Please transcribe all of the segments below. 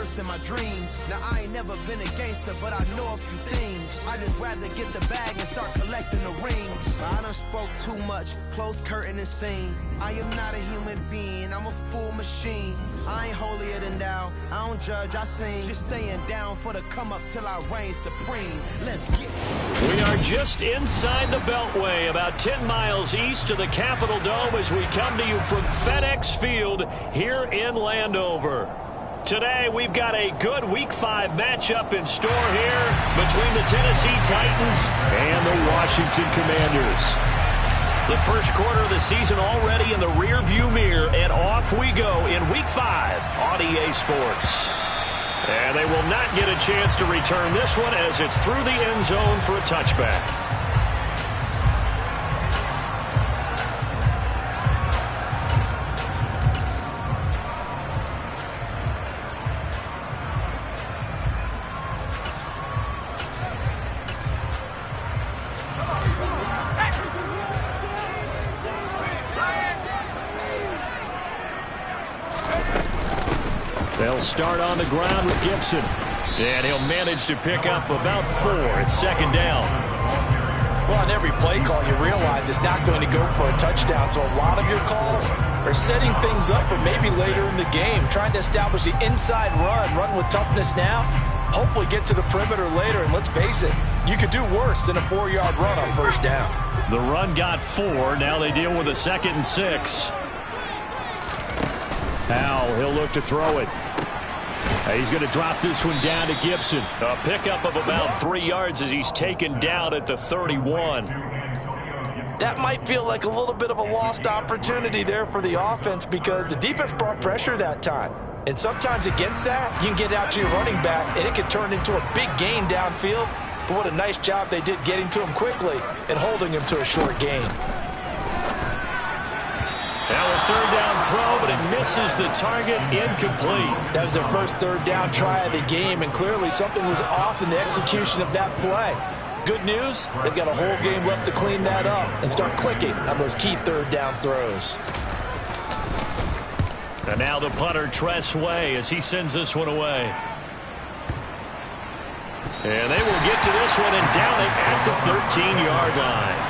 verse in my dreams. Now I ain't never been a gangster, but I know a few things. I just rather get the bag and start collecting the rings. But I done spoke too much, close curtain and scene. I am not a human being, I'm a full machine. I ain't holier than thou, I don't judge, I sing. Just staying down for the come up till I reign supreme. Let's get it. We are just inside the Beltway, about 10 miles east of the Capitol Dome as we come to you from FedEx Field here in Landover. Today we've got a good Week 5 matchup in store here between the Tennessee Titans and the Washington Commanders. The first quarter of the season already in the rearview mirror, and off we go in Week 5 on EA Sports. And they will not get a chance to return this one as it's through the end zone for a touchback. They'll start on the ground with Gibson. And he'll manage to pick up about 4. It's second down. Well, on every play call, you realize it's not going to go for a touchdown. So a lot of your calls are setting things up for maybe later in the game, trying to establish the inside run with toughness now, hopefully get to the perimeter later. And let's face it, you could do worse than a 4-yard run on first down. The run got 4. Now they deal with a 2nd and 6. Powell, he'll look to throw it. He's going to drop this one down to Gibson. A pickup of about 3 yards as he's taken down at the 31. That might feel like a little bit of a lost opportunity there for the offense because the defense brought pressure that time. And sometimes against that, you can get out to your running back, and it can turn into a big gain downfield. But what a nice job they did getting to him quickly and holding him to a short gain. Now a third down throw, but it misses the target, incomplete. That was their first third down try of the game, and clearly something was off in the execution of that play. Good news, they've got a whole game left to clean that up and start clicking on those key third down throws. And now the punter, Tress Way, as he sends this one away. And they will get to this one and down it at the 13-yard line.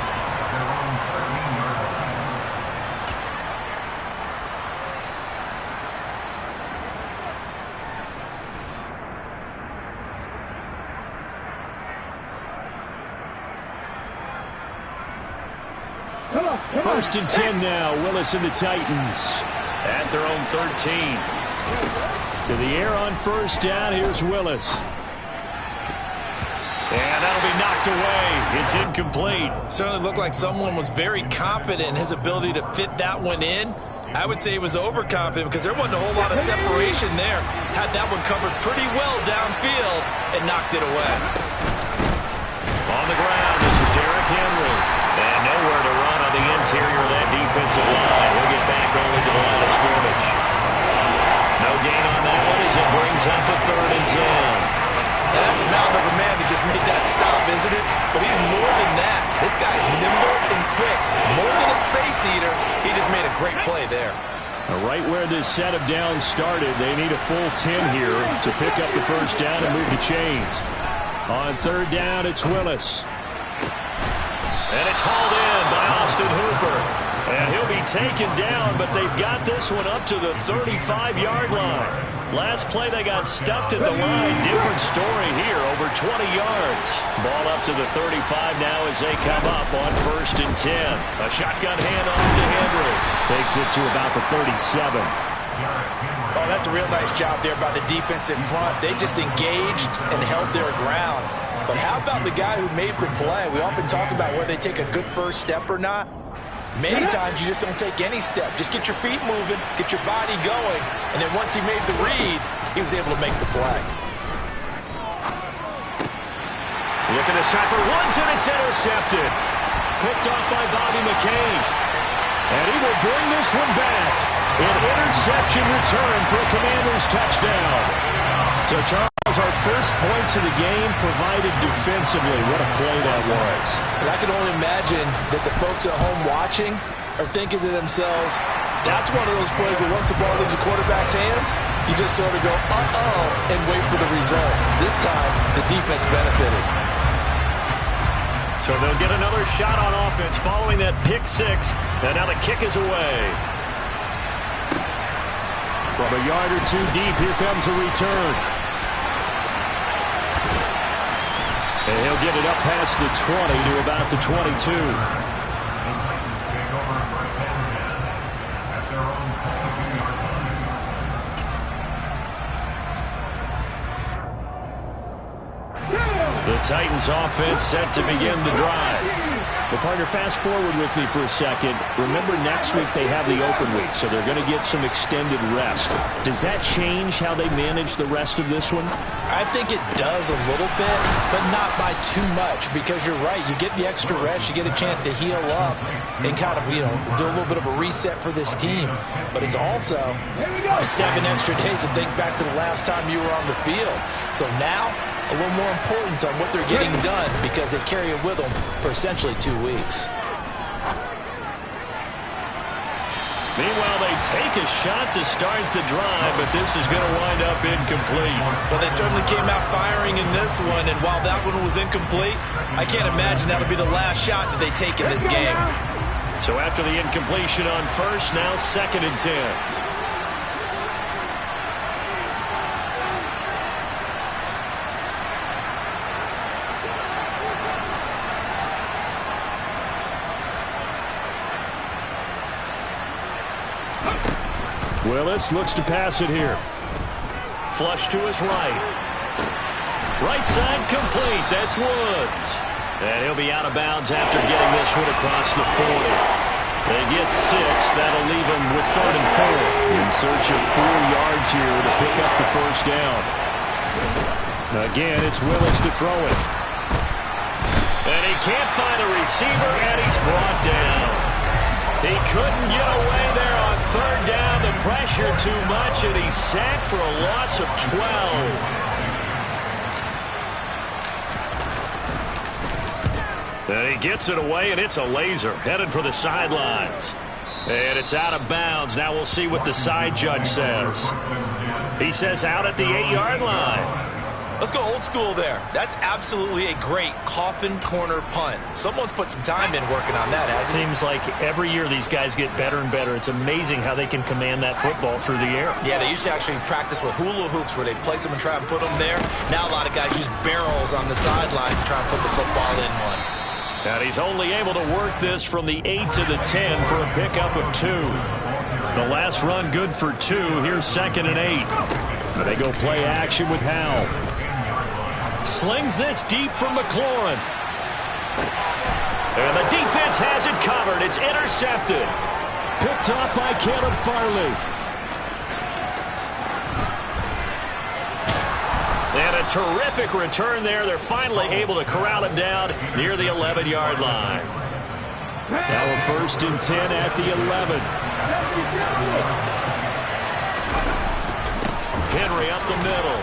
First and 10 now. Willis and the Titans at their own 13. To the air on first down. Here's Willis. And that'll be knocked away. It's incomplete. Certainly looked like someone was very confident in his ability to fit that one in. I would say he was overconfident because there wasn't a whole lot of separation there. Had that one covered pretty well downfield and knocked it away. On the ground, this is Derrick Henry. And nowhere to run on the interior of that defensive line. He'll get back only to the line of scrimmage. No gain on that one as it brings up a 3rd and 10. Now that's a mountain of a man that just made that stop, isn't it? But he's more than that. This guy's nimble and quick. More than a space eater. He just made a great play there. Right where this set of downs started, they need a full 10 here to pick up the first down and move the chains. On third down, it's Willis. And it's hauled in by Austin Hooper. And he'll be taken down, but they've got this one up to the 35-yard line. Last play, they got stuffed at the line. Different story here, over 20 yards. Ball up to the 35 now as they come up on 1st and 10. A shotgun handoff to Henry. Takes it to about the 37. Oh, that's a real nice job there by the defense in front. They just engaged and held their ground. But how about the guy who made the play? We often talk about whether they take a good first step or not. Many times you just don't take any step. Just get your feet moving, get your body going, and then once he made the read, he was able to make the play. Looking to stop for Woods, and it's intercepted. Picked off by Bobby McCain. And he will bring this one back. An interception return for a Commanders touchdown. So, Charles, our first points of the game provided defensively. What a play that was. And I can only imagine that the folks at home watching are thinking to themselves, That's one of those plays where once the ball leaves the quarterback's hands, you just sort of go, uh-oh, and wait for the result. This time, the defense benefited. So they'll get another shot on offense following that pick six. And now the kick is away. From a yard or two deep, here comes a return. And he'll get it up past the 20 to about the 22. The Titans offense set to begin the drive. Well, partner, fast forward with me for a second. Remember, next week they have the open week, so they're going to get some extended rest. Does that change how they manage the rest of this one? I think it does a little bit, but not by too much, because you're right. You get the extra rest. You get a chance to heal up and kind of, do a little bit of a reset for this team. But it's also 7 extra days to think back to the last time you were on the field. So now, a little more importance on what they're getting done because they carry it with them for essentially 2 weeks. Meanwhile, they take a shot to start the drive, but this is going to wind up incomplete. Well, they certainly came out firing in this one, and while that one was incomplete, I can't imagine that'll be the last shot that they take in this game. So after the incompletion on first, now 2nd and 10. Willis looks to pass it here. Flush to his right. Right side complete. That's Woods. And he'll be out of bounds after getting this one across the 40. They get 6. That'll leave them with 3rd and 4. In search of 4 yards here to pick up the first down. Again, it's Willis to throw it. And he can't find a receiver, and he's brought down. He couldn't get away there on 3rd down. The pressure too much, and he's sacked for a loss of 12. And he gets it away, and it's a laser headed for the sidelines. And it's out of bounds. Now we'll see what the side judge says. He says out at the 8-yard line. Let's go old school there. That's absolutely a great coffin corner punt. Someone's put some time in working on that, hasn't he? Seems like every year these guys get better and better. It's amazing how they can command that football through the air. Yeah, they used to actually practice with hula hoops where they place them and try and put them there. Now a lot of guys use barrels on the sidelines to try and put the football in one. And he's only able to work this from the 8 to the 10 for a pickup of 2. The last run good for 2. Here's 2nd and 8. And they go play action with Howell. Slings this deep from McLaurin. And the defense has it covered. It's intercepted. Picked off by Caleb Farley. And a terrific return there. They're finally able to corral him down near the 11-yard line. Now a 1st and 10 at the 11. Henry up the middle.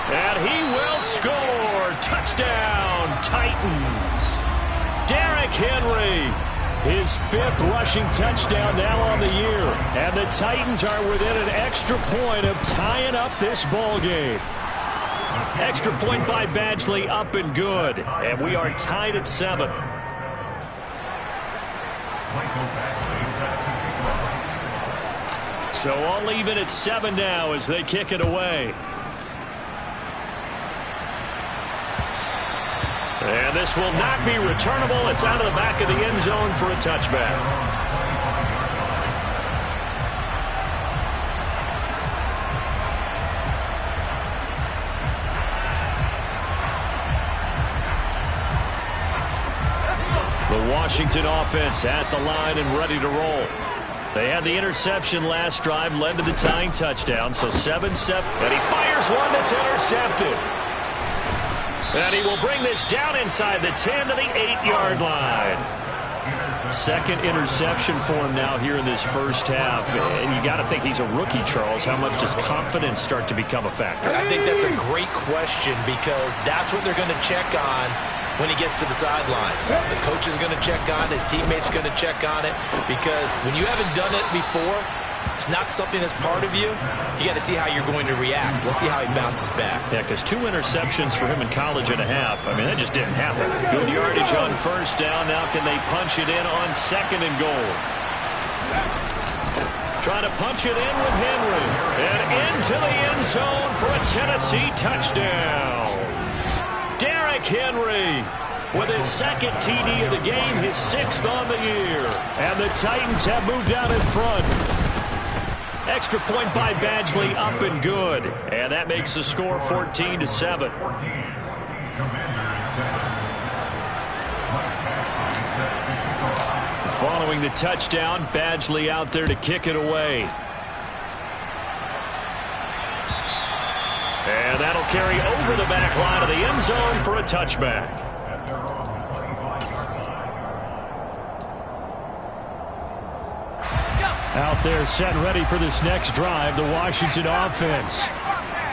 And he will score. Touchdown, Titans. Derrick Henry, his 5th rushing touchdown now on the year. And the Titans are within an extra point of tying up this ball game. Extra point by Badgley, up and good. And we are tied at 7. So all even at 7 now as they kick it away. And this will not be returnable. It's out of the back of the end zone for a touchback. The Washington offense at the line and ready to roll. They had the interception last drive, led to the tying touchdown, so 7-7. And he fires one that's intercepted. And he will bring this down inside the 10 to the 8-yard line. 2nd interception for him now here in this first half. And you got to think he's a rookie, Charles. How much does confidence start to become a factor? I think that's a great question because that's what they're going to check on when he gets to the sidelines. The coach is going to check on it. His teammates are going to check on it, because when you haven't done it before, it's not something that's part of you. You got to see how you're going to react. Let's see how he bounces back. Yeah, because 2 interceptions for him in college and a half. I mean, that just didn't happen. Good yardage on first down. Now can they punch it in on 2nd and goal? Trying to punch it in with Henry. And into the end zone for a Tennessee touchdown. Derrick Henry with his 2nd TD of the game, his 6th on the year. And the Titans have moved out in front. Extra point by Badgley, up and good. And that makes the score 14-7. Following the touchdown, Badgley out there to kick it away. And that'll carry over the back line of the end zone for a touchback. Out there set ready for this next drive, the Washington offense.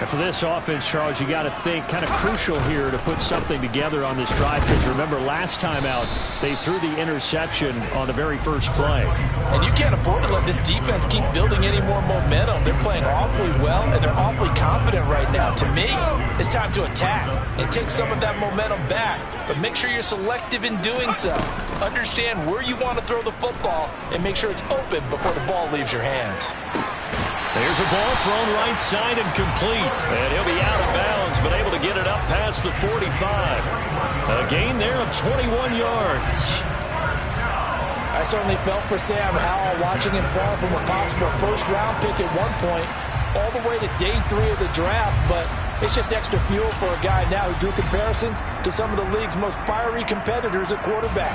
And for this offense, Charles, you got to think kind of crucial here to put something together on this drive, because remember last time out they threw the interception on the very first play. And you can't afford to let this defense keep building any more momentum. They're playing awfully well, and they're awfully confident right now. To me, it's time to attack and take some of that momentum back, but make sure you're selective in doing so. Understand where you want to throw the football and make sure it's open before the ball leaves your hands. There's a ball thrown right side and complete. And he'll be out of bounds, but able to get it up past the 45. A gain there of 21 yards. I certainly felt for Sam Howell watching him fall from a possible first-round pick at one point all the way to day 3 of the draft, but it's just extra fuel for a guy now who drew comparisons to some of the league's most fiery competitors at quarterback.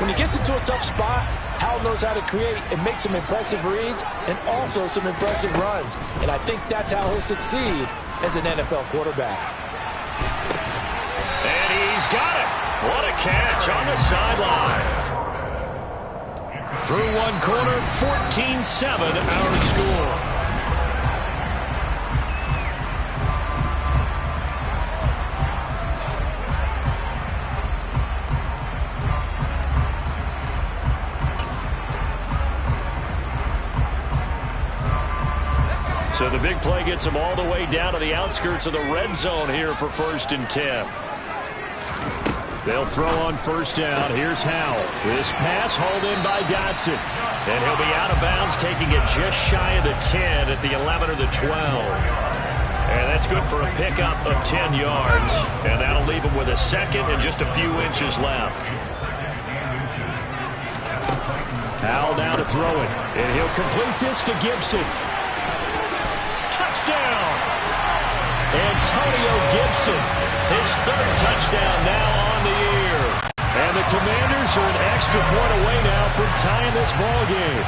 When he gets into a tough spot, Howell knows how to create and make some impressive reads and also some impressive runs. And I think that's how he'll succeed as an NFL quarterback. And he's got it. What a catch on the sideline. Through one corner, 14-7 our score. So the big play gets them all the way down to the outskirts of the red zone here for 1st and 10. They'll throw on first down. Here's Howell. This pass hauled in by Dotson. And he'll be out of bounds, taking it just shy of the 10 at the 11 or the 12. And that's good for a pickup of 10 yards. And that'll leave him with a 2nd and just a few inches left. Howell now to throw it. And he'll complete this to Gibson. Touchdown! Antonio Gibson, his 3rd touchdown now on the year. And the Commanders are an extra point away now from tying this ball game.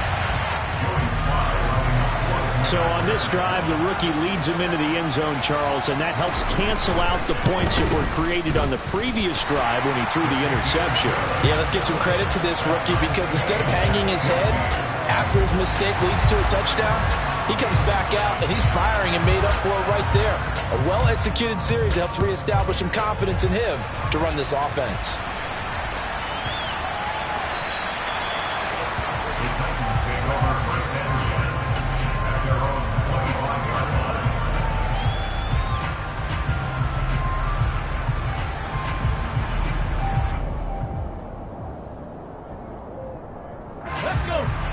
So on this drive, the rookie leads him into the end zone, Charles, and that helps cancel out the points that were created on the previous drive when he threw the interception. Yeah, let's give some credit to this rookie, because instead of hanging his head after his mistake leads to a touchdown, he comes back out and he's firing and made up for it right there. A well-executed series helps reestablish some confidence in him to run this offense.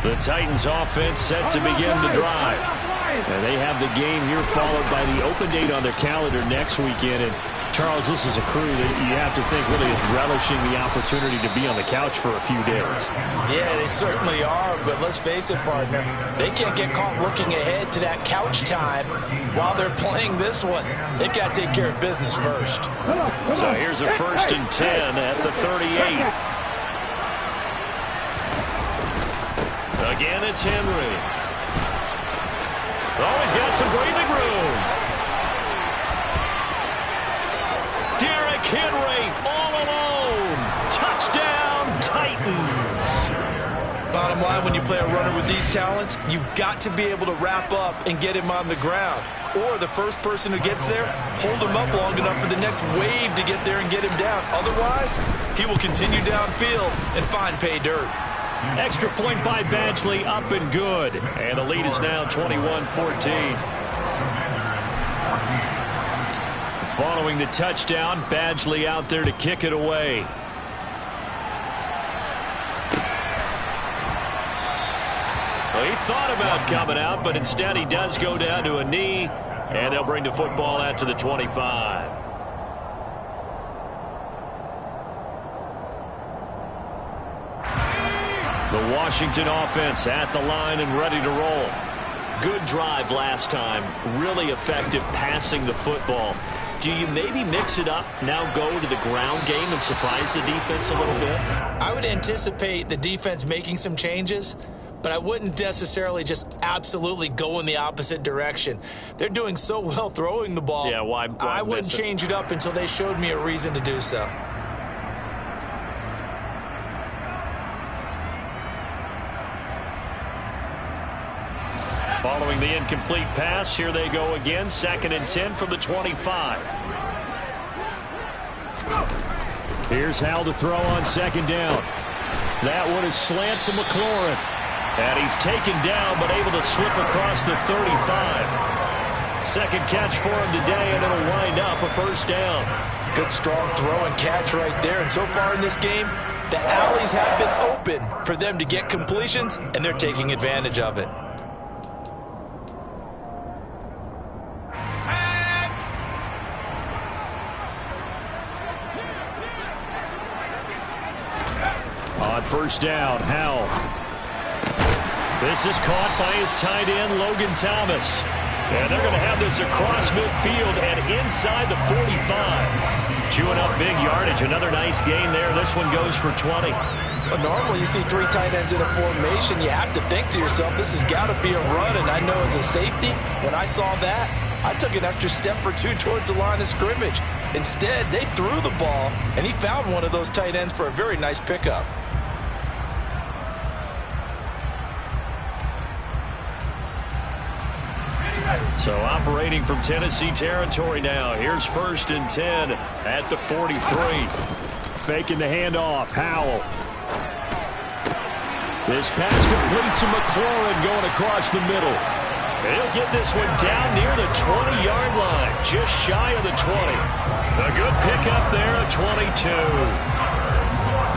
The Titans offense set to begin the drive. And they have the game here followed by the open date on their calendar next weekend. And Charles, this is a crew that you have to think really is relishing the opportunity to be on the couch for a few days. Yeah, they certainly are, but let's face it, partner, they can't get caught looking ahead to that couch time while they're playing this one. They've got to take care of business first. So here's a 1st and 10 at the 38. Again, it's Henry. Oh, he's got some breathing room. Derrick Henry all alone. Touchdown, Titans. bottom line, when you play a runner with these talents, you've got to be able to wrap up and get him on the ground. Or the first person who gets there, hold him up long enough for the next wave to get there and get him down. Otherwise, he will continue downfield and find pay dirt. Extra point by Badgley, up and good. And the lead is now 21-14. Following the touchdown, Badgley out there to kick it away. Well, he thought about coming out, but instead he does go down to a knee, and they'll bring the football out to the 25. The Washington offense at the line and ready to roll. Good drive last time. Really effective passing the football. Do you maybe mix it up, now go to the ground game and surprise the defense a little bit? I would anticipate the defense making some changes, but I wouldn't necessarily just absolutely go in the opposite direction. They're doing so well throwing the ball. Yeah, why I wouldn't change it up until they showed me a reason to do so. Following the incomplete pass, here they go again. 2nd and 10 from the 25. Here's Howell to throw on 2nd down. That one is slant to McLaurin. And he's taken down, but able to slip across the 35. Second catch for him today, and it'll wind up a 1st down. Good, strong throw and catch right there. And so far in this game, the alleys have been open for them to get completions, and they're taking advantage of it. On 1st down, Howell. This is caught by his tight end, Logan Thomas. And they're going to have this across midfield and inside the 45. Chewing up big yardage. Another nice gain there. This one goes for 20. But normally you see 3 tight ends in a formation. You have to think to yourself, this has got to be a run. And I know as a safety, when I saw that, I took an extra step or two towards the line of scrimmage. Instead, they threw the ball, and he found one of those tight ends for a very nice pickup. So operating from Tennessee territory now. Here's 1st and 10 at the 43. Faking the handoff. Howell. This pass complete to McLaurin going across the middle. He'll get this one down near the 20-yard line. Just shy of the 20. A good pickup there at 22.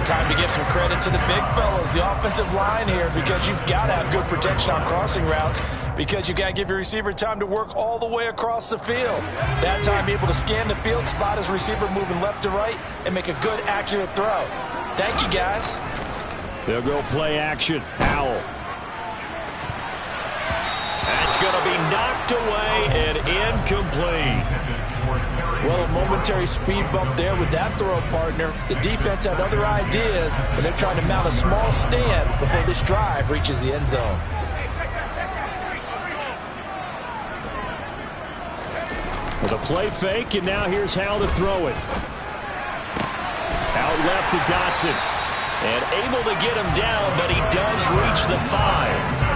Time to give some credit to the big fellas, the offensive line here, because you've got to have good protection on crossing routes, because you got to give your receiver time to work all the way across the field. That time, be able to scan the field, spot his receiver moving left to right, and make a good, accurate throw. Thank you, guys. They'll go play action. Howell. That's going to be knocked away and incomplete. Well, a momentary speed bump there with that throw, partner. The defense had other ideas, and they're trying to mount a small stand before this drive reaches the end zone. With a play fake, and now here's Howell to throw it. Out left to Dotson. And able to get him down, but he does reach the 5.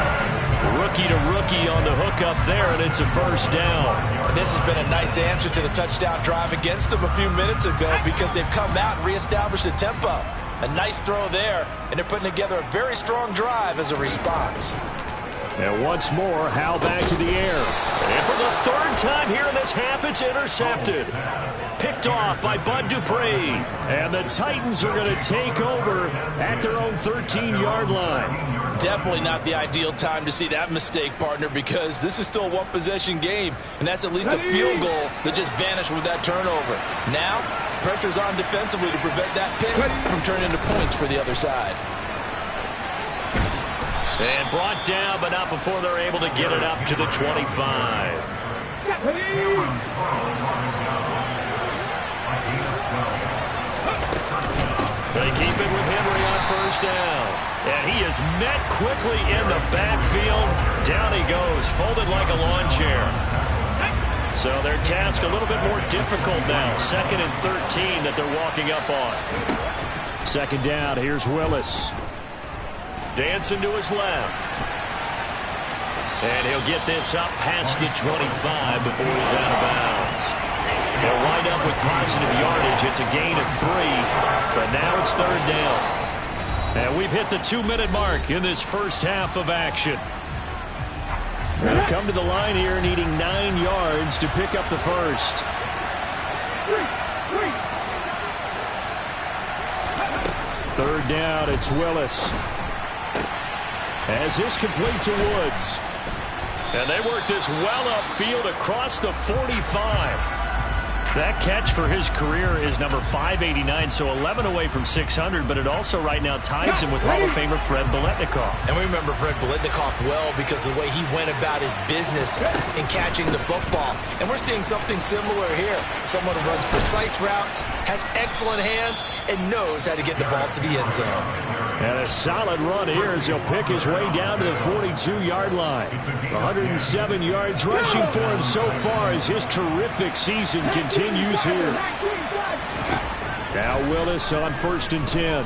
Rookie to rookie on the hook up there, and it's a 1st down. And this has been a nice answer to the touchdown drive against them a few minutes ago, because they've come out and reestablished the tempo. A nice throw there, and they're putting together a very strong drive as a response. And once more, Howell back to the air. And for the 3rd time here in this half, it's intercepted. Picked off by Bud Dupree. And the Titans are going to take over at their own 13-yard line. Definitely not the ideal time to see that mistake, partner, because this is still a one-possession game, and that's at least a field goal that just vanished with that turnover. Now, pressure's on defensively to prevent that pick from turning into points for the other side. And brought down, but not before they're able to get it up to the 25. They keep it with Henry on 1st down. And he is met quickly in the backfield. Down he goes, folded like a lawn chair. So their task a little bit more difficult now. 2nd and 13 that they're walking up on. 2nd down, here's Willis. Dancing to his left. And he'll get this up past the 25 before he's out of bounds. They'll wind up with positive yardage. It's a gain of 3, but now it's third down. And we've hit the 2-minute mark in this first half of action. They'll come to the line here needing 9 yards to pick up the first. Third down, it's Willis. As this complete to Woods. And they work this well upfield across the 45. That catch for his career is number 589, so 11 away from 600, but it also right now ties him with Hall of Famer Fred Biletnikoff. And we remember Fred Biletnikoff well because of the way he went about his business in catching the football. And we're seeing something similar here. Someone who runs precise routes, has excellent hands, and knows how to get the ball to the end zone. And a solid run here as he'll pick his way down to the 42-yard line. 107 yards rushing for him so far as his terrific season continues here. Now Willis on 1st and 10.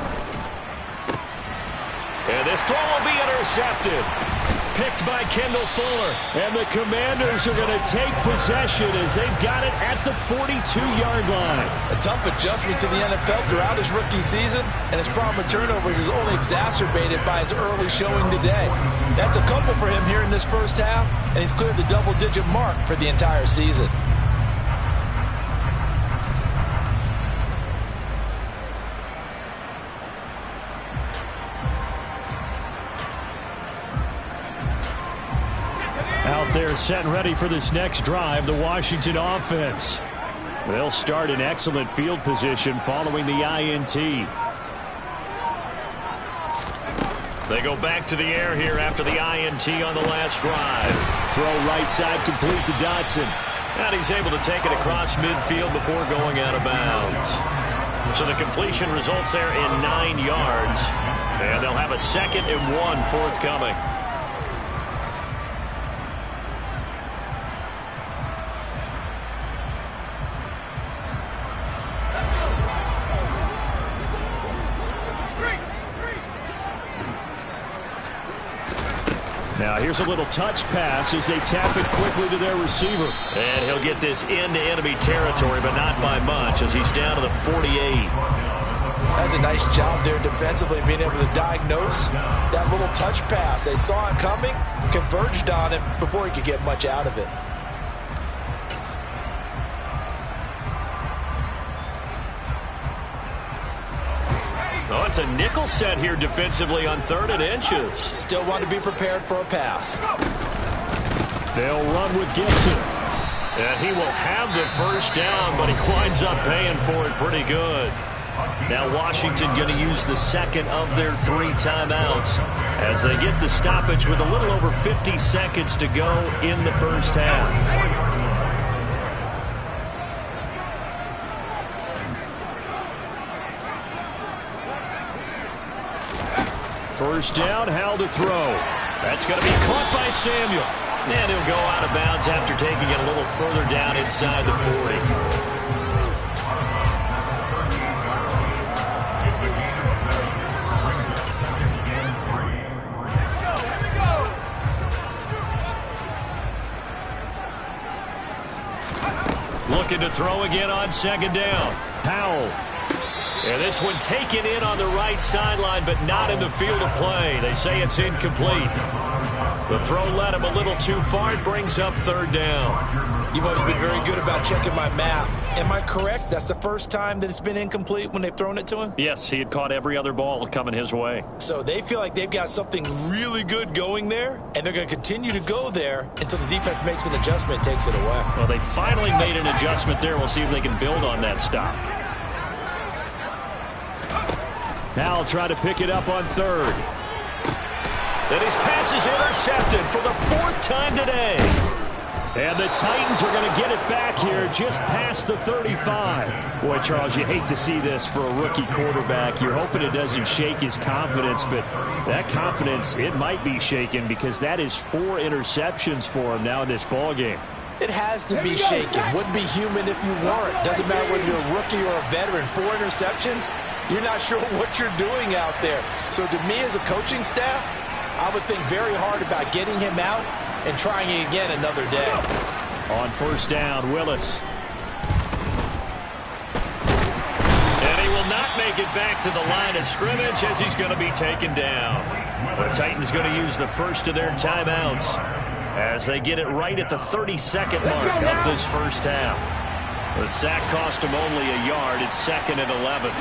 And this throw will be intercepted. Picked by Kendall Fuller. And the Commanders are going to take possession as they've got it at the 42-yard line. A tough adjustment to the NFL throughout his rookie season, and his problem with turnovers is only exacerbated by his early showing today. That's a couple for him here in this first half, and he's cleared the double-digit mark for the entire season. Out there set and ready for this next drive, the Washington offense. They'll start in excellent field position following the INT. They go back to the air here after the INT on the last drive. Throw right side complete to Dotson. And he's able to take it across midfield before going out of bounds. So the completion results there in 9 yards. And they'll have a 2nd and 1 forthcoming. Now here's a little touch pass as they tap it quickly to their receiver. And he'll get this into enemy territory, but not by much as he's down to the 48. That's a nice job there defensively, being able to diagnose that little touch pass. They saw it coming, converged on it before he could get much out of it. Oh, it's a nickel set here defensively on 3rd and inches. Still want to be prepared for a pass. They'll run with Gibson. And he will have the first down, but he winds up paying for it pretty good. Now Washington going to use the 2nd of their 3 timeouts as they get the stoppage with a little over 50 seconds to go in the first half. First down, Howell to throw. That's going to be caught by Samuel. And he'll go out of bounds after taking it a little further down inside the 40. Looking to throw again on 2nd down. Howell. And this one taken in on the right sideline, but not in the field of play. They say it's incomplete. The throw led him a little too far. It brings up 3rd down. You've always been very good about checking my math. Am I correct? That's the first time that it's been incomplete when they've thrown it to him? Yes, he had caught every other ball coming his way. So they feel like they've got something really good going there, and they're going to continue to go there until the defense makes an adjustment and takes it away. Well, they finally made an adjustment there. We'll see if they can build on that stop. Now try to pick it up on 3rd. And his pass is intercepted for the 4th time today. And the Titans are going to get it back here just past the 35. Boy, Charles, you hate to see this for a rookie quarterback. You're hoping it doesn't shake his confidence, but that confidence, it might be shaken because that is 4 interceptions for him now in this ballgame. It has to be shaken. Wouldn't be human if you weren't. Doesn't matter whether you're a rookie or a veteran. 4 interceptions, You're not sure what you're doing out there. So to me as a coaching staff, I would think very hard about getting him out and trying it again another day. On first down, Willis. And he will not make it back to the line of scrimmage as he's going to be taken down. The Titans going to use the first of their timeouts as they get it right at the 32nd mark of this first half. The sack cost him only a yard. It's 2nd and 11.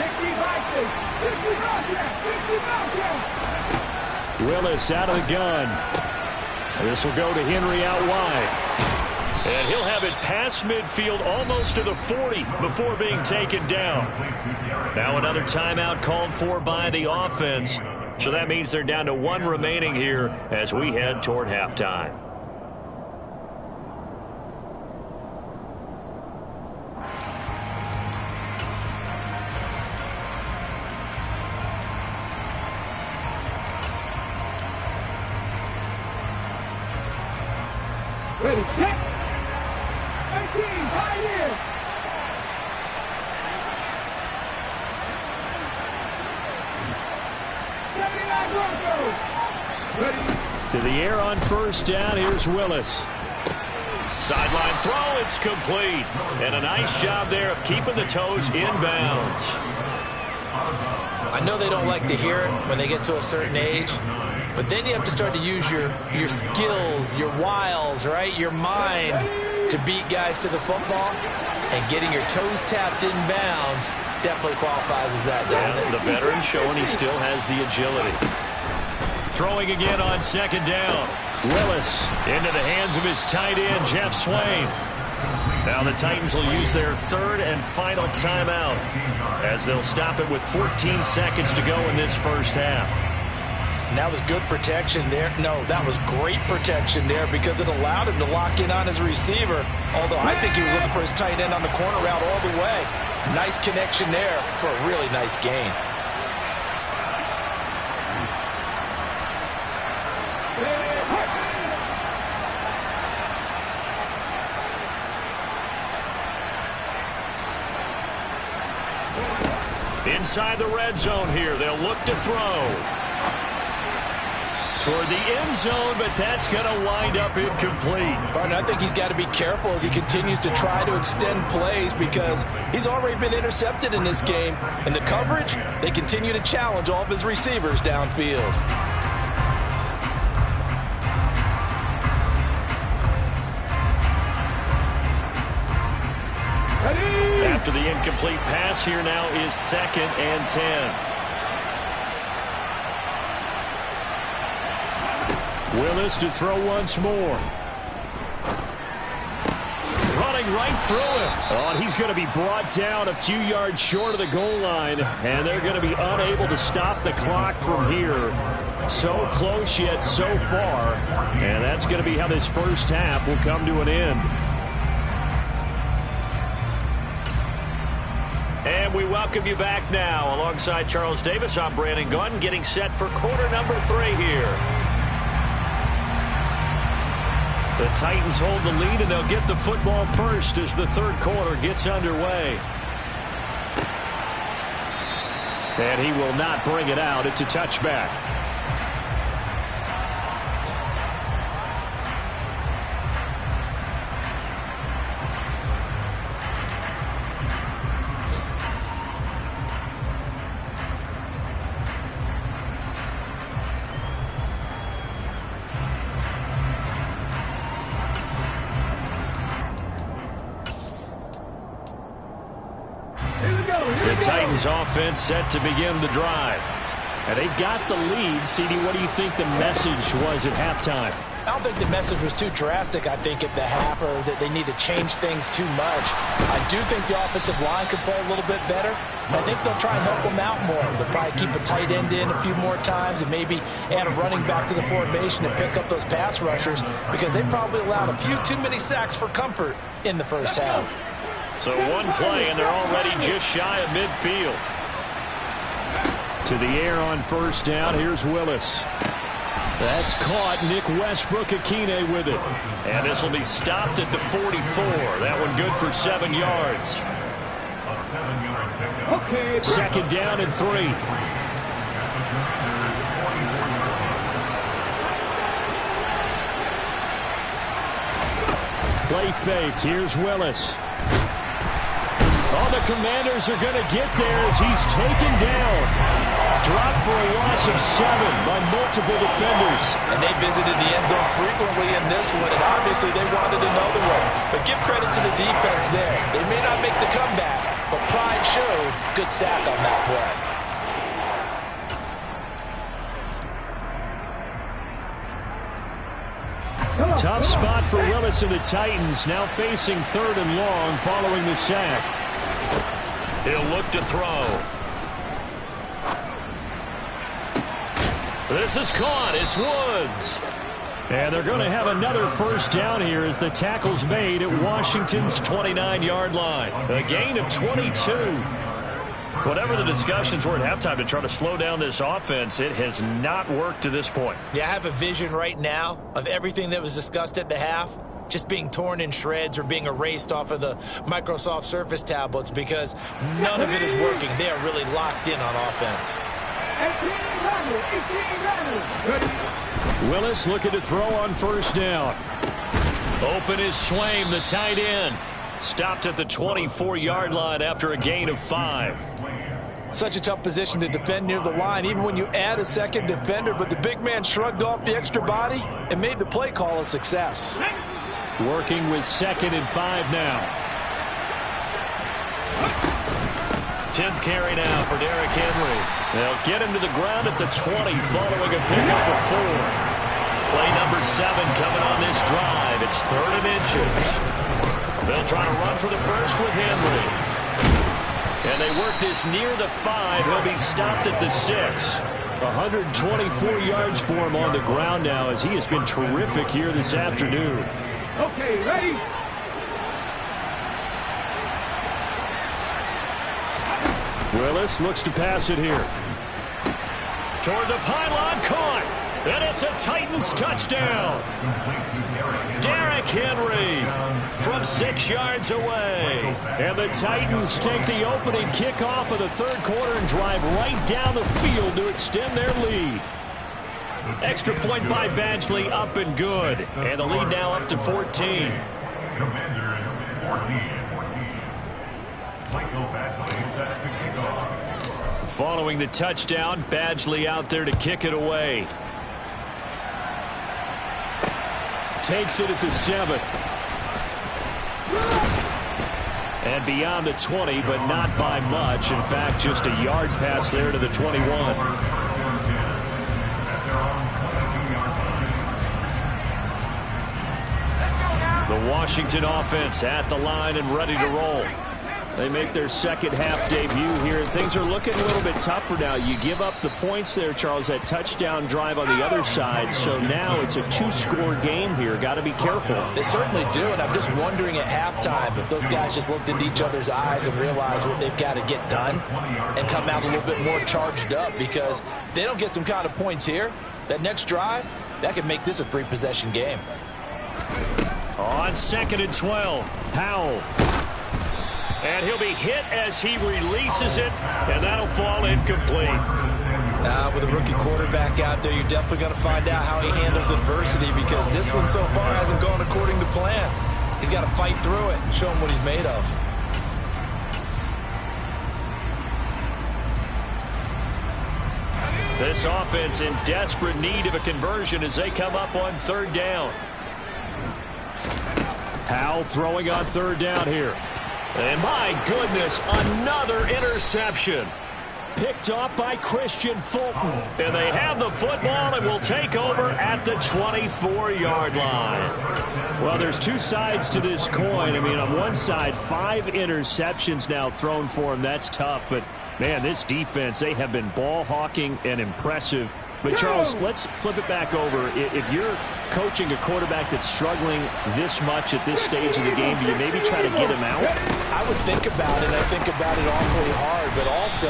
Willis out of the gun. This will go to Henry out wide. And he'll have it past midfield almost to the 40 before being taken down. Now another timeout called for by the offense. So that means they're down to 1 remaining here as we head toward halftime. Ready, set. 18, tight end. To the air on first down. Here's Willis. Sideline throw. It's complete. And a nice job there of keeping the toes inbounds. I know they don't like to hear it when they get to a certain age, but then you have to start to use your skills, your wiles, right? Your mind to beat guys to the football. And getting your toes tapped in bounds definitely qualifies as that, doesn't it? The veteran showing he still has the agility. Throwing again on second down. Willis into the hands of his tight end, Jeff Swain. Now the Titans will use their third and final timeout as they'll stop it with 14 seconds to go in this first half. And that was good protection there. No, that was great protection there because it allowed him to lock in on his receiver. Although I think he was looking for his tight end on the corner route all the way. Nice connection there for a really nice gain. Inside the red zone here, they'll look to throw. Toward the end zone, but that's going to wind up incomplete. But I think he's got to be careful as he continues to try to extend plays because he's already been intercepted in this game. And the coverage, they continue to challenge all of his receivers downfield. After the incomplete pass, here now is 2nd and 10. Willis to throw once more. Running right through him. Oh, and he's going to be brought down a few yards short of the goal line, and they're going to be unable to stop the clock from here. So close yet so far, and that's going to be how this first half will come to an end. And we welcome you back now. Alongside Charles Davis, I'm Brandon Gunn, getting set for quarter number 3 here. The Titans hold the lead, and they'll get the football first as the third quarter gets underway. And he will not bring it out. It's a touchback. Offense set to begin the drive. And they've got the lead. CD, what do you think the message was at halftime? I don't think the message was too drastic, I think, at the half, or that they need to change things too much. I do think the offensive line could play a little bit better. I think they'll try and help them out more. They'll probably keep a tight end in a few more times and maybe add a running back to the formation and pick up those pass rushers because they probably allowed a few too many sacks for comfort in the first half. So one play, and they're already just shy of midfield. To the air on first down. Here's Willis. That's caught. Nick Westbrook-Akine with it. And this will be stopped at the 44. That one good for 7 yards. Okay. Second down and 3. Play fake. Here's Willis. Oh, the Commanders are going to get there as he's taken down. Dropped for a loss of 7 by multiple defenders. And they visited the end zone frequently in this one, and obviously they wanted another one. But give credit to the defense there. They may not make the comeback, but pride showed. Good sack on that play. Tough spot for Willis and the Titans, now facing 3rd and long following the sack. He'll look to throw. This is caught. It's Woods. And they're going to have another first down here as the tackle's made at Washington's 29-yard line. A gain of 22. Whatever the discussions were at halftime to try to slow down this offense, it has not worked to this point. Yeah, I have a vision right now of everything that was discussed at the half just being torn in shreds or being erased off of the Microsoft Surface tablets because none of it is working. They are really locked in on offense. Willis looking to throw on first down. Open is Swaim, the tight end. Stopped at the 24-yard line after a gain of 5. Such a tough position to defend near the line, even when you add a second defender, but the big man shrugged off the extra body and made the play call a success. Working with 2nd and 5 now. 10th carry now for Derrick Henry. They'll get him to the ground at the 20 following a pickup of 4. Play number 7 coming on this drive. It's 3rd and inches. They'll try to run for the first with Henry. And they work this near the 5. He'll be stopped at the 6. 124 yards for him on the ground now as he has been terrific here this afternoon. Okay, ready? Willis looks to pass it here. Toward the pylon, caught. And it's a Titans touchdown. Derrick Henry from 6 yards away. And the Titans take the opening kickoff of the 3rd quarter and drive right down the field to extend their lead. Extra point by Badgley, up and good. And the lead now up to 14. Commanders 14. Michael Badgley set to kick off. Following the touchdown, Badgley out there to kick it away. Takes it at the 7. And beyond the 20, but not by much. In fact, just a yard pass there to the 21. The Washington offense at the line and ready to roll. They make their second half debut here, and things are looking a little bit tougher now. You give up the points there, Charles, that touchdown drive on the other side, so now it's a 2-score game here. Got to be careful. They certainly do, and I'm just wondering at halftime if those guys just looked into each other's eyes and realized what they've got to get done and come out a little bit more charged up, because if they don't get some kind of points here, that next drive, that could make this a 3-possession game. On 2nd and 12, Powell. And he'll be hit as he releases it, and that'll fall incomplete. With a rookie quarterback out there, you're definitely going to find out how he handles adversity, because this one so far hasn't gone according to plan. He's got to fight through it and show him what he's made of. This offense in desperate need of a conversion as they come up on 3rd down. Powell throwing on 3rd down here. And my goodness, another interception. Picked off by Christian Fulton. And they have the football and will take over at the 24-yard line. Well, there's two sides to this coin. I mean, on one side, 5 interceptions now thrown for him. That's tough. But, man, this defense, they have been ball hawking and impressive. But, Charles, let's flip it back over. If you're coaching a quarterback that's struggling this much at this stage of the game, do you maybe try to get him out? I would think about it. I think about it awfully hard. But also,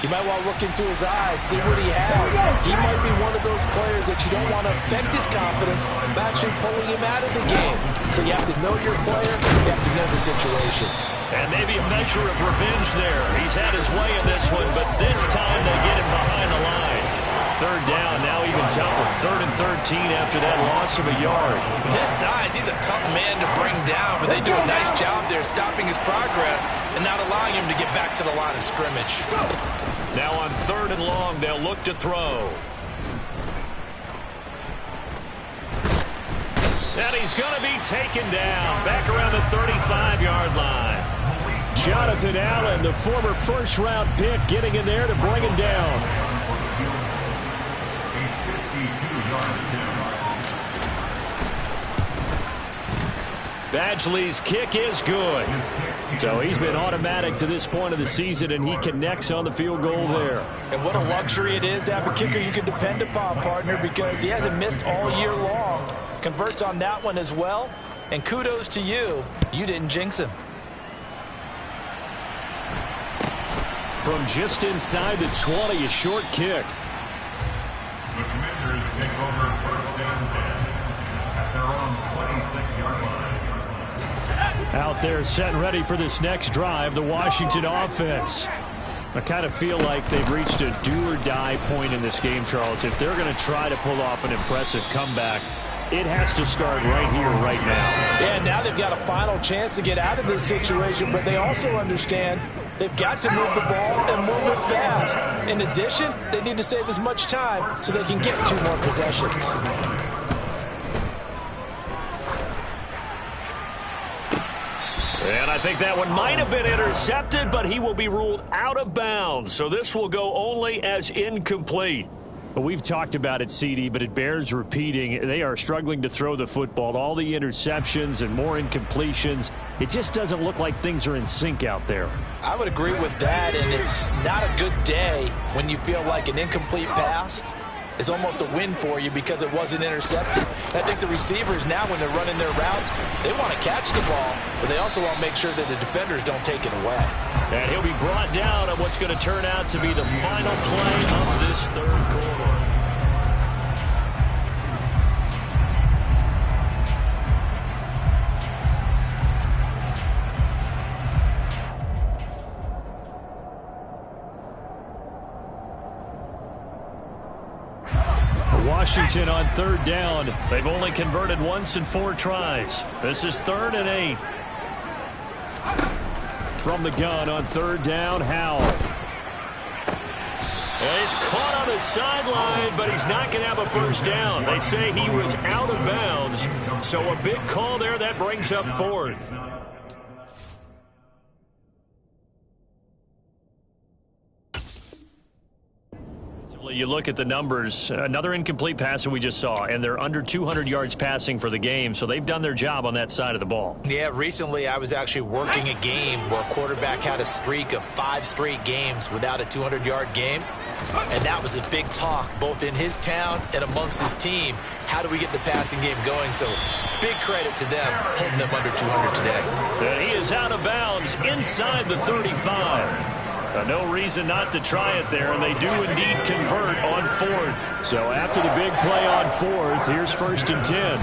you might want to look into his eyes, see what he has. He might be one of those players that you don't want to affect his confidence by actually pulling him out of the game. So you have to know your player. You have to know the situation. And maybe a measure of revenge there. He's had his way in this one, but this time they get him behind the line. Third down, now even tougher. 3rd and 13 after that loss of a yard. This size, he's a tough man to bring down, but they do a nice job there stopping his progress and not allowing him to get back to the line of scrimmage. Now on 3rd and long, they'll look to throw. And he's going to be taken down back around the 35-yard line. Jonathan Allen, the former first-round pick, getting in there to bring him down. Badgley's kick is good. So he's been automatic to this point of the season, and he connects on the field goal there. And what a luxury it is to have a kicker you can depend upon, partner, because he hasn't missed all year long. Converts on that one as well. And kudos to you. You didn't jinx him. From just inside the 20, a short kick. The Commanders take over 1st and 10 at their own 26-yard line. Out there set and ready for this next drive, the Washington offense. I kind of feel like they've reached a do-or-die point in this game, Charles. If they're going to try to pull off an impressive comeback, it has to start right here, right now. Yeah, now they've got a final chance to get out of this situation, but they also understand they've got to move the ball and move it fast. In addition, they need to save as much time so they can get 2 more possessions. And I think that one might have been intercepted, but he will be ruled out of bounds. So this will go only as incomplete. But we've talked about it, CD, but it bears repeating. They are struggling to throw the football. All the interceptions and more incompletions. It just doesn't look like things are in sync out there. I would agree with that, and it's not a good day when you feel like an incomplete pass is almost a win for you because it wasn't intercepted. I think the receivers now, when they're running their routes, they want to catch the ball, but they also want to make sure that the defenders don't take it away. And he'll be brought down on what's going to turn out to be the final play of this 3rd quarter. Washington on 3rd down. They've only converted once in 4 tries. This is 3rd and 8. From the gun on 3rd down, Howell. And he's caught on the sideline, but he's not going to have a first down. They say he was out of bounds. So a big call there. That brings up 4th. You look at the numbers, another incomplete pass that we just saw, and they're under 200 yards passing for the game, so they've done their job on that side of the ball. Yeah, recently I was actually working a game where a quarterback had a streak of 5 straight games without a 200-yard game, and that was a big talk both in his town and amongst his team. How do we get the passing game going? So big credit to them holding them under 200 today. And he is out of bounds inside the 35. No reason not to try it there, and they do indeed convert on 4th. So after the big play on 4th, here's 1st and 10.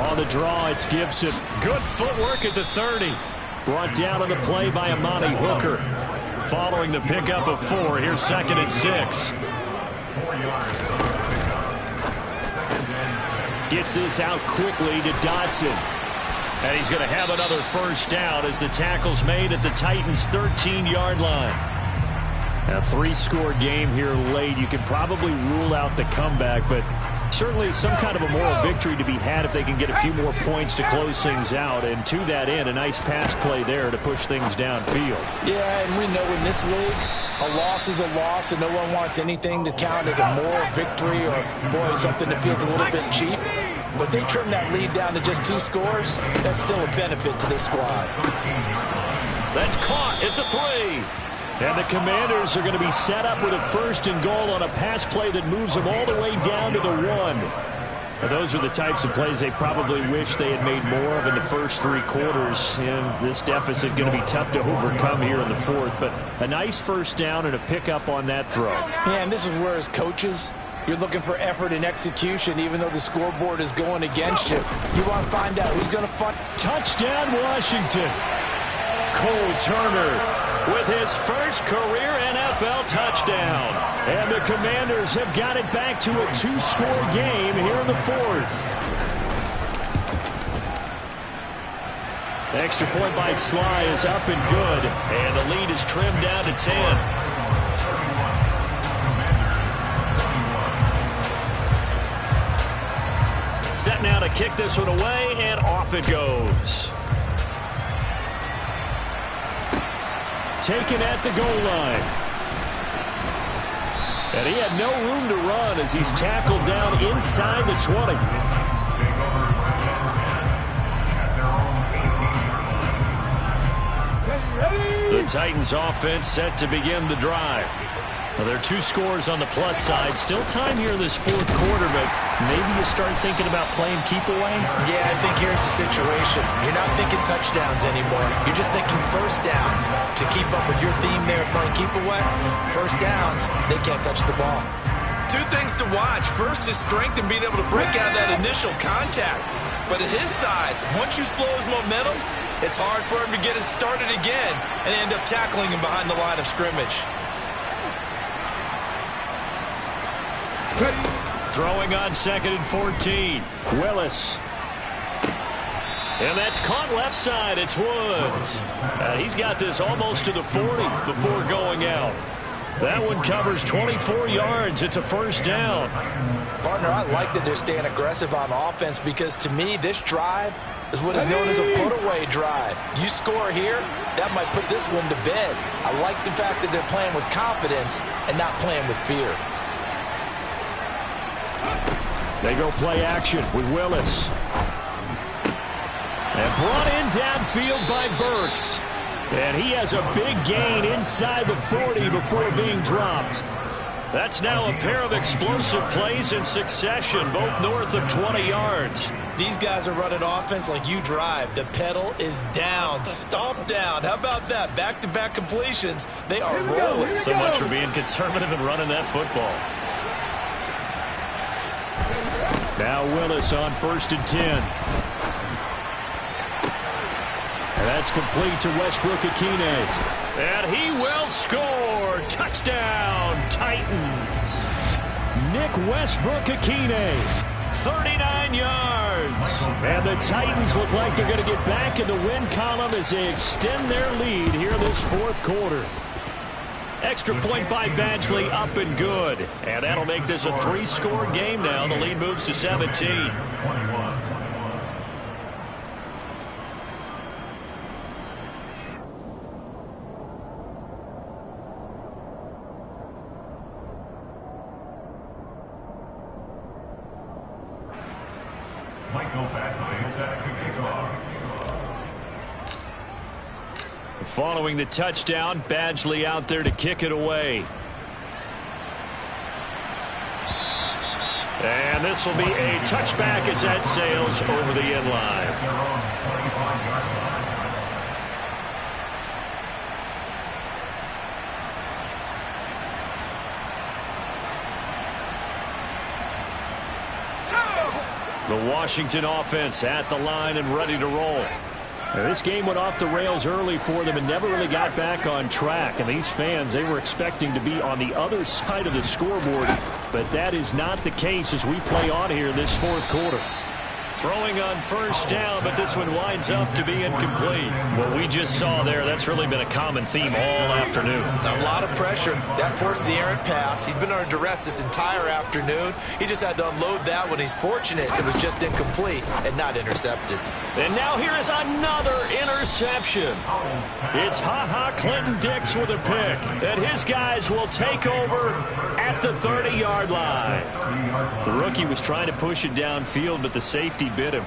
On the draw, it's Gibson. Good footwork at the 30. Brought down on the play by Amani Hooker. Following the pickup of 4, here's 2nd and 6. Gets this out quickly to Dotson. And he's going to have another first down as the tackle's made at the Titans' 13-yard line. A 3-score game here late. You could probably rule out the comeback, but certainly some kind of a moral victory to be had if they can get a few more points to close things out. And to that end, a nice pass play there to push things downfield. Yeah, and we know in this league, a loss is a loss, and no one wants anything to count as a moral victory or, boy, something that feels a little bit cheap. But they trim that lead down to just 2 scores. That's still a benefit to this squad. That's caught at the 3. And the Commanders are going to be set up with a 1st and goal on a pass play that moves them all the way down to the 1. Now, those are the types of plays they probably wish they had made more of in the first 3 quarters. And this deficit going to be tough to overcome here in the 4th. But a nice first down and a pickup on that throw. Yeah, and this is where as coaches, you're looking for effort and execution, even though the scoreboard is going against you. You want to find out who's going to find. Touchdown, Washington. Cole Turner with his first career NFL touchdown. And the Commanders have got it back to a 2-score game here in the fourth. Extra point by Sly is up and good. And the lead is trimmed down to 10. Set now to kick this one away, and off it goes. Taken at the goal line. And he had no room to run as he's tackled down inside the 20. The Titans offense set to begin the drive. Well, there are 2 scores on the plus side. Still time here in this fourth quarter, but maybe you start thinking about playing keep away? Yeah, I think here's the situation. You're not thinking touchdowns anymore. You're just thinking first downs. To keep up with your theme there, playing keep away, first downs, they can't touch the ball. 2 things to watch. First is strength and being able to break out that initial contact. But at his size, once you slow his momentum, it's hard for him to get it started again and end up tackling him behind the line of scrimmage. Throwing on 2nd and 14. Willis. And that's caught left side. It's Woods. He's got this almost to the 40 before going out. That one covers 24 yards. It's a first down. Partner, I like that they're staying aggressive on offense because to me, this drive is what is known as a put-away drive. You score here, that might put this one to bed. I like the fact that they're playing with confidence and not playing with fear. They go play action with Willis. And brought in downfield by Burks. And he has a big gain inside the 40 before being dropped. That's now a pair of explosive plays in succession, both north of 20 yards. These guys are running offense like you drive. The pedal is down, stomp down. How about that? Back-to-back completions. They are rolling. So much for being conservative and running that football. Now Willis on 1st and 10. And that's complete to Westbrook-Ikhine. And he will score. Touchdown, Titans. Nick Westbrook-Ikhine, 39 yards. And the Titans look like they're going to get back in the win column as they extend their lead here this fourth quarter. Extra point by Badgley, up and good. And that'll make this a 3-score game now. The lead moves to 17. Michael Badgley set to kick off. Following the touchdown, Badgley out there to kick it away. And this will be a touchback as that sails over the end line. The Washington offense at the line and ready to roll. Now, this game went off the rails early for them and never really got back on track. And these fans, they were expecting to be on the other side of the scoreboard. But that is not the case as we play on here this fourth quarter. Throwing on first down, but this one winds up to be incomplete. What we just saw there, that's really been a common theme all afternoon. A lot of pressure. That forced the errant pass. He's been under duress this entire afternoon. He just had to unload that one. He's fortunate it was just incomplete and not intercepted. And now here is another interception. It's Ha-Ha Clinton-Dix with a pick. And his guys will take over at the 30-yard line. The rookie was trying to push it downfield, but the safety bit him.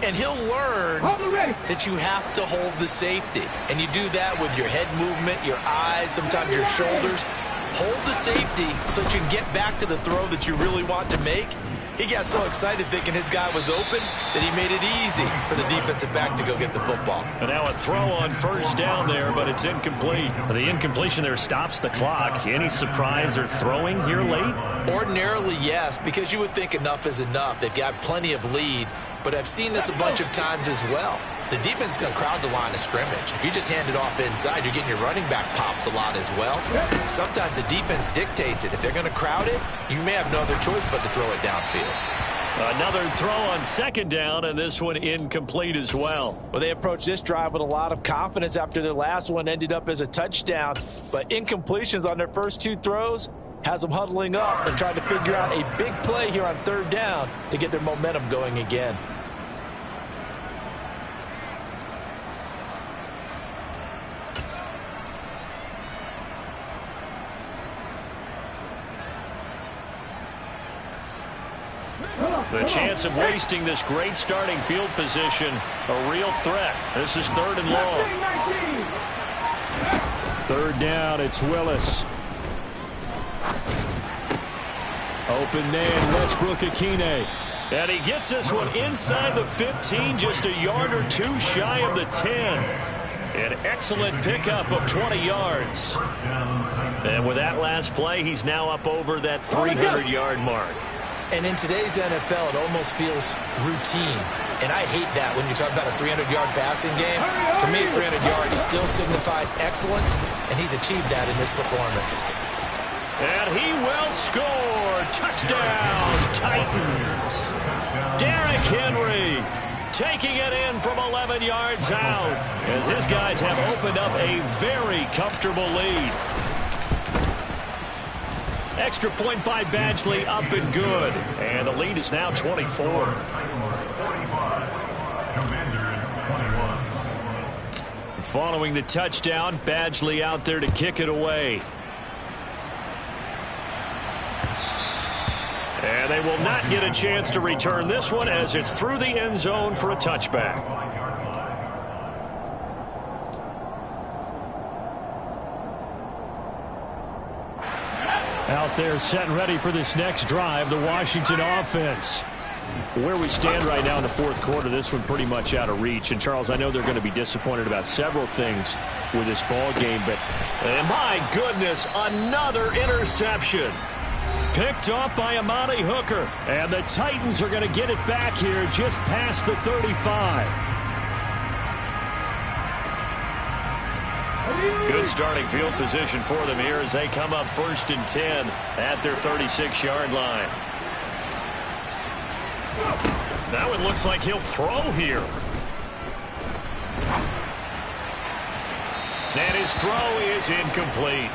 And he'll learn that you have to hold the safety. And you do that with your head movement, your eyes, sometimes your shoulders. Hold the safety so that you can get back to the throw that you really want to make. He got so excited thinking his guy was open that he made it easy for the defensive back to go get the football. And now a throw on first down there, but it's incomplete. The incompletion there stops the clock. Any surprise they're throwing here late? Ordinarily, yes, because you would think enough is enough. They've got plenty of lead, but I've seen this a bunch of times as well. the defense is going to crowd the line of scrimmage. If you just hand it off inside, you're getting your running back popped a lot as well. Sometimes the defense dictates it. If they're going to crowd it, you may have no other choice but to throw it downfield. Another throw on second down, and this one incomplete as well. Well, they approached this drive with a lot of confidence after their last one ended up as a touchdown. But incompletions on their first two throws has them huddling up and trying to figure out a big play here on third down to get their momentum going again. The chance of wasting this great starting field position, a real threat. This is third and long. Third down, it's Willis. Open man, Westbrook-Ikhine. And he gets this one inside the 15, just a yard or two shy of the 10. An excellent pickup of 20 yards. And with that last play, he's now up over that 300-yard mark. And in today's NFL, it almost feels routine. And I hate that when you talk about a 300-yard passing game. To me, 300 yards still signifies excellence, and he's achieved that in this performance. And he will score. Touchdown, Titans. Derrick Henry taking it in from 11 yards out as his guys have opened up a very comfortable lead. Extra point by Badgley, up and good. And the lead is now 24. Following the touchdown, Badgley out there to kick it away. And they will not get a chance to return this one as it's through the end zone for a touchback. Out there set and ready for this next drive, the Washington offense. Where we stand right now in the fourth quarter, this one pretty much out of reach. And, Charles, I know they're going to be disappointed about several things with this ball game, but my goodness, another interception. Picked off by Amani Hooker. And the Titans are going to get it back here just past the 35. Good starting field position for them here as they come up 1st and 10 at their 36-yard line. Now it looks like he'll throw here. And his throw is incomplete.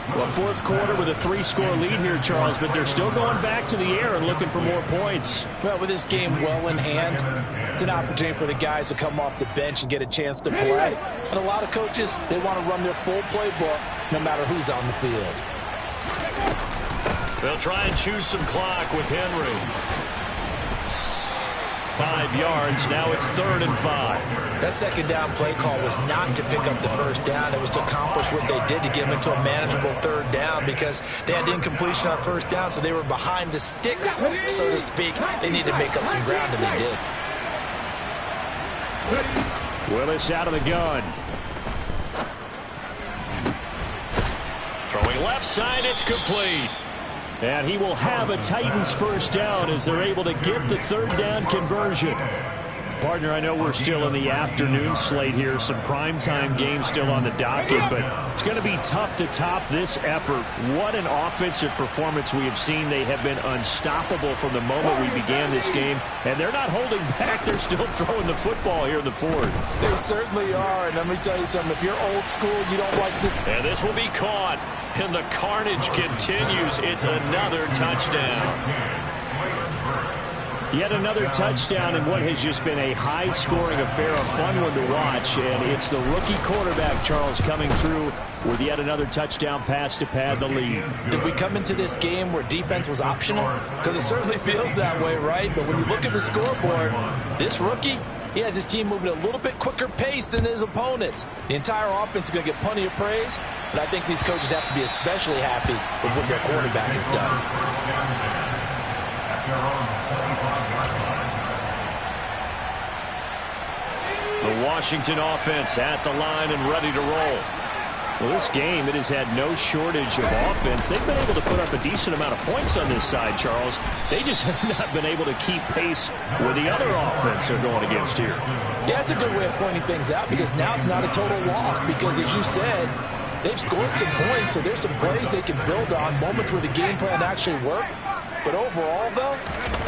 Well, fourth quarter with a 3-score lead here, Charles, but they're still going back to the air and looking for more points. Well, with this game well in hand, it's an opportunity for the guys to come off the bench and get a chance to play. And a lot of coaches, they want to run their full playbook no matter who's on the field. They'll try and choose some clock with Henry. 5 yards. Now it's 3rd and 5. That second down play call was not to pick up the first down. It was to accomplish what they did to get them into a manageable 3rd down because they had incompletion on first down, so they were behind the sticks, so to speak. They needed to make up some ground, and they did. Willis out of the gun. Throwing left side, it's complete. And he will have a Titans first down as they're able to get the 3rd down conversion. Partner, I know we're still in the afternoon slate here. Some primetime games still on the docket, but it's going to be tough to top this effort. What an offensive performance we have seen. They have been unstoppable from the moment we began this game, and they're not holding back. They're still throwing the football here in the fourth. They certainly are, and let me tell you something. If you're old school, you don't like this. And this will be caught, and the carnage continues. It's another touchdown. Yet another touchdown in what has just been a high-scoring affair, a fun one to watch. And it's the rookie quarterback, Charles, coming through with yet another touchdown pass to pad the lead. Did we come into this game where defense was optional? Because it certainly feels that way, right? But when you look at the scoreboard, this rookie, he has his team moving at a little bit quicker pace than his opponents. The entire offense is going to get plenty of praise, but I think these coaches have to be especially happy with what their quarterback has done. The Washington offense at the line and ready to roll. Well, this game, it has had no shortage of offense. They've been able to put up a decent amount of points on this side, Charles. They just have not been able to keep pace with the other offense they're going against here. Yeah, it's a good way of pointing things out because now it's not a total loss because, as you said, they've scored some points, so there's some plays they can build on, moments where the game plan actually worked. But overall, though,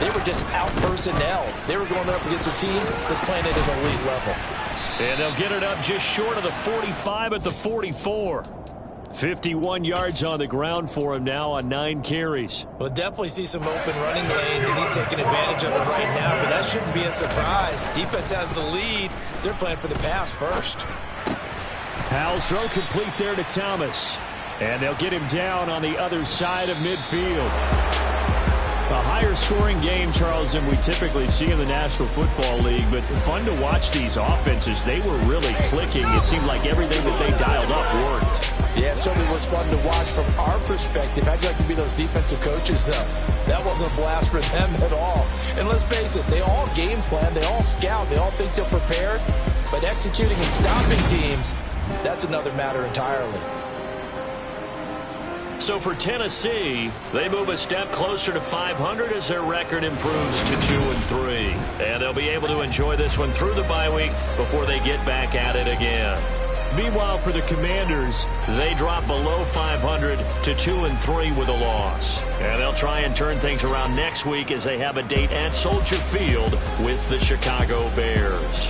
they were just out-personnel. They were going up against a team that's playing at an elite level. And they'll get it up just short of the 45 at the 44. 51 yards on the ground for him now on 9 carries. We'll definitely see some open running lanes, and he's taking advantage of it right now, but that shouldn't be a surprise. Defense has the lead. They're playing for the pass first. Powell's throw complete there to Thomas. And they'll get him down on the other side of midfield. A higher scoring game, Charles, than we typically see in the National Football League, but fun to watch these offenses. They were really clicking. It seemed like everything that they dialed up worked. Yeah, it certainly was fun to watch from our perspective. I'd like to be those defensive coaches, though. That wasn't a blast for them at all. And let's face it, they all game plan, they all scout, they all think they're prepared, but executing and stopping teams, that's another matter entirely. So for Tennessee, they move a step closer to 500 as their record improves to 2-3. And they'll be able to enjoy this one through the bye week before they get back at it again. Meanwhile, for the Commanders, they drop below 500 to 2-3 with a loss. And they'll try and turn things around next week as they have a date at Soldier Field with the Chicago Bears.